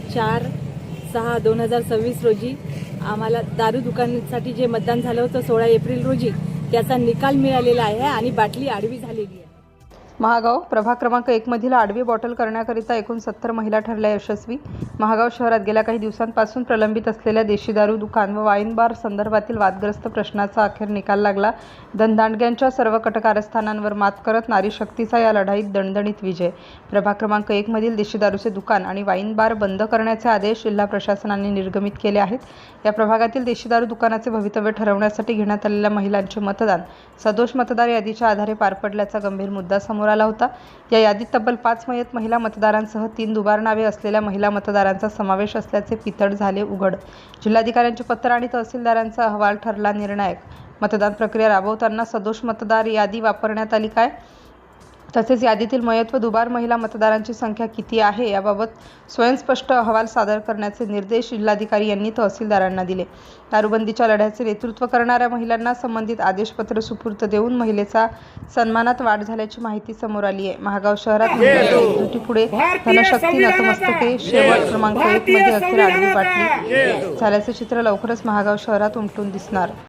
4/6/2026 रोजी आम्हाला दारू दुकानासाठी जे मतदान झालं होतं 16 एप्रिल रोजी त्याचा निकाल मिळालेला आहे आणि बाटली आडवी झालेली आहे। महागाव प्रभाग क्रमांक 1 मधील आडवी बॉटल करण्याकरिता एकूण 70 महिला ठरल्या यशस्वी। महागाव शहरात गेल्या काही दिवसांपासून प्रलंबित असलेल्या देशी दारू दुकान व वाईन बार संदर्भातील वादग्रस्त प्रश्नाचा अखेर निकाल लागला। धनदांडग्यांच्या सर्व कटकारस्थानांवर मात करत नारी शक्तीचा या लढाईत दणदणीत विजय। प्रभाग क्रमांक 1 मधील देशी दारूचे दुकान आणि वाईन बार बंद करण्याचे आदेश जिल्हा प्रशासनाने निर्गमित केले आहेत। या प्रभागातील देशी दारू दुकानाचे भवितव्य ठरवण्यासाठी घेण्यात आलेल्या महिलांचे मतदान सदोष मतदार यादीच्या आधारे पार पडल्याचा गंभीर मुद्दा समोर आला होता। या यादीत तब्बल 5 मयत महिला मतदारांसह 3 दुबार नावे असलेल्या महिला मतदारांचा समावेश असल्याचे पितळ झाले उघड। जिल्हाधिकाऱ्यांचे पत्र आणि तहसीलदारांचा अहवाल ठरला निर्णायक। मतदान प्रक्रिया राबवताना सदोष मतदार यादी वापरण्यात आली काय, तसेच यादीतील मयत व दुबार महिला मतदारांची संख्या किती आहे याबाबत स्वयंस्पष्ट अहवाल सादर करण्याचे निर्देश जिल्हाधिकारी यांनी तहसीलदारांना दिले। दारूबंदीच्या लढ्याचे नेतृत्व करणाऱ्या महिलांना संबंधित आदेशपत्र सुपूर्द देऊन महिलेचा सन्मानात वाढ झाल्याची माहिती समोर आली आहे। महागाव शहरात महिलांच्या एकजुटीपुढे धनशक्ती नतमस्तके शेवट क्रमांक 1 मध्ये अखेर आडवी बाटली झाल्याचे चित्र लवकरच महागाव शहरात उमटून दिसणार।